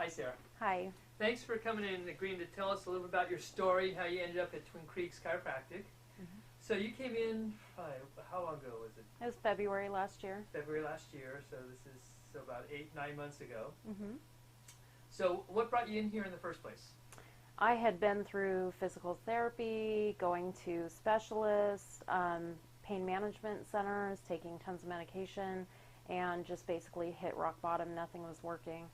Hi, Sarah. Hi. Thanks for coming in and agreeing to tell us a little bit about your story, how you ended up at Twin Creeks Chiropractic. So you came in, how long ago was it? It was February last year. February last year, so this is about 8-9 months ago. Mm-hmm. So what brought you in here in the first place? I had been through physical therapy, going to specialists, pain management centers, taking tons of medication, and just basically hit rock bottom. Nothing was working.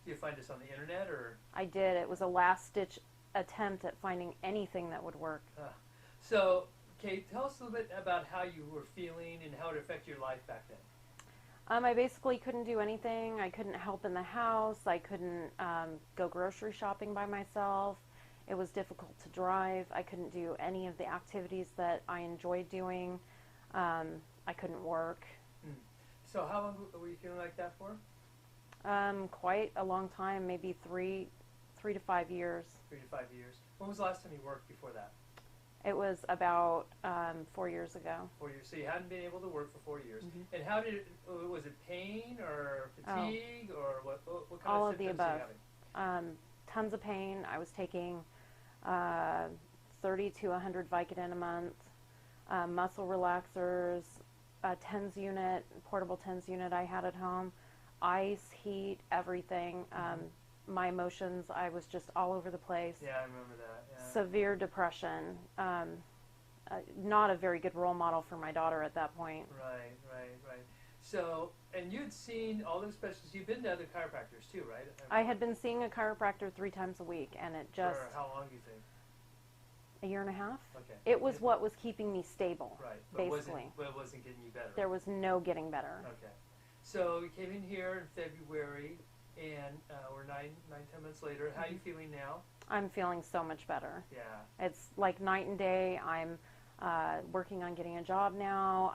Did you find us on the internet, or? I did. It was a last-ditch attempt at finding anything that would work. So, Kate, tell us a little bit about how you were feeling and how it affected your life back then. I basically couldn't do anything. I couldn't help in the house. I couldn't go grocery shopping by myself. It was difficult to drive. I couldn't do any of the activities that I enjoyed doing. I couldn't work. So how long were you feeling like that for? Quite a long time, maybe 3 to 5 years. 3 to 5 years. When was the last time you worked before that? It was about 4 years ago. 4 years. So you hadn't been able to work for 4 years. Mm-hmm. And how did it, was it pain or fatigue or what kind all of of the symptoms above. were you having? Tons of pain. I was taking 30 to 100 Vicodin a month, muscle relaxers, a TENS unit, portable TENS unit I had at home, ice, heat, everything. My emotions, I was just all over the place. Yeah, I remember that. Yeah. Severe depression. Not a very good role model for my daughter at that point. Right. So, and you'd seen all those specialists. You've been to other chiropractors too, right? I had been seeing a chiropractor 3 times a week, and it just... For how long do you think? A year and a half. Okay. It was what was keeping me stable, right. basically. But it wasn't getting you better. There was no getting better. Okay. So you came in here in February, and we're 9, 10 months later. How are you feeling now? I'm feeling so much better. Yeah. It's like night and day. I'm working on getting a job now.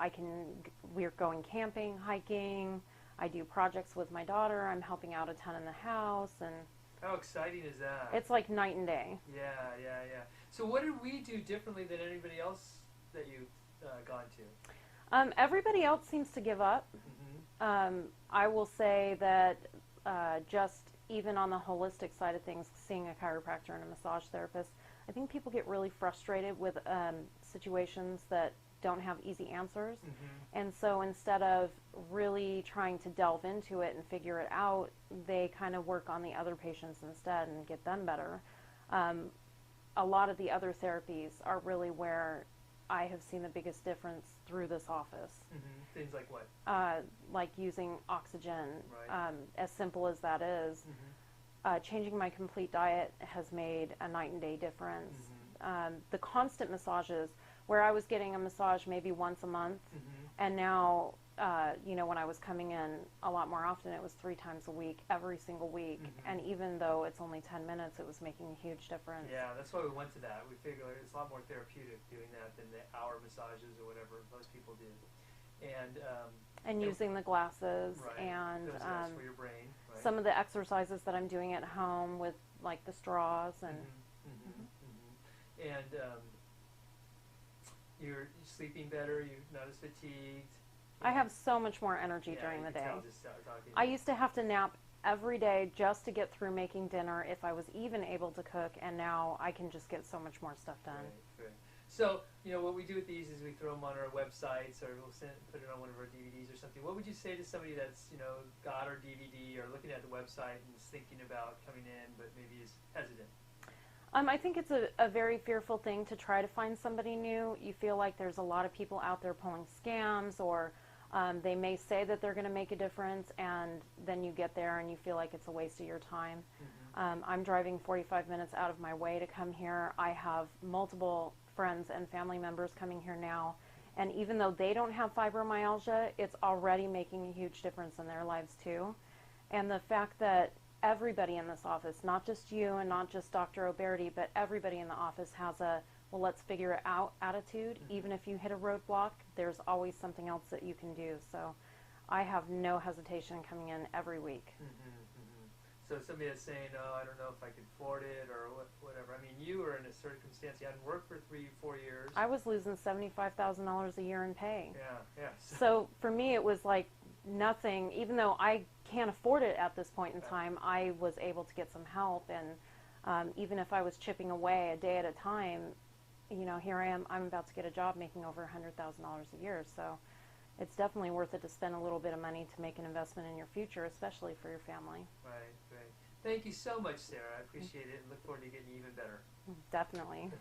We're going camping, hiking. I do projects with my daughter. I'm helping out a ton in the house, and how exciting is that? it's like night and day. Yeah. So what did we do differently than anybody else that you've gone to? Everybody else seems to give up. I will say that just even on the holistic side of things, seeing a chiropractor and a massage therapist, I think people get really frustrated with situations that don't have easy answers. And so instead of really trying to delve into it and figure it out, they kind of work on the other patients instead and get them better. A lot of the other therapies are really where I have seen the biggest difference through this office. Things like what? Like using oxygen, Right. as simple as that is. Changing my complete diet has made a night and day difference. The constant massages, where I was getting a massage maybe once a month, and now, when I was coming in a lot more often, it was 3 times a week, every single week. And even though it's only 10 minutes, it was making a huge difference. Yeah, that's why we went to that. We figured it's a lot more therapeutic doing that than the hour massages or whatever most people do. And using the glasses, right. and That's for your brain. Right. some of the exercises that I'm doing at home with like the straws and And you're sleeping better. You're not as fatigued. I have so much more energy during the day. I used to have to nap every day just to get through making dinner if I was even able to cook, and now I can just get so much more stuff done. Right. So, what we do with these is we throw them on our websites, or we'll put it on one of our DVDs or something. What would you say to somebody that's, got our DVD or looking at the website and is thinking about coming in but maybe is hesitant? I think it's a very fearful thing to try to find somebody new. You feel like there's a lot of people out there pulling scams, or they may say that they're going to make a difference, and then you get there and you feel like it's a waste of your time. I'm driving 45 minutes out of my way to come here. I have multiple friends and family members coming here now, and even though they don't have fibromyalgia, it's already making a huge difference in their lives too. And the fact that everybody in this office, not just you and not just Dr. O'Berty, but everybody in the office has a, well, let's figure it out attitude. Even if you hit a roadblock, there's always something else that you can do. So I have no hesitation coming in every week. So somebody that's saying, oh, I don't know if I can afford it or whatever. I mean, you were in a circumstance, you hadn't worked for 3-4 years. I was losing $75,000 a year in pay. Yeah. So for me, it was like nothing, even though I can't afford it at this point in time, I was able to get some help. And even if I was chipping away a day at a time, you know, here I am, I'm about to get a job making over $100,000 a year. So it's definitely worth it to spend a little bit of money to make an investment in your future, especially for your family. Right, right. Thank you so much, Sarah. I appreciate it and look forward to getting even better. Definitely.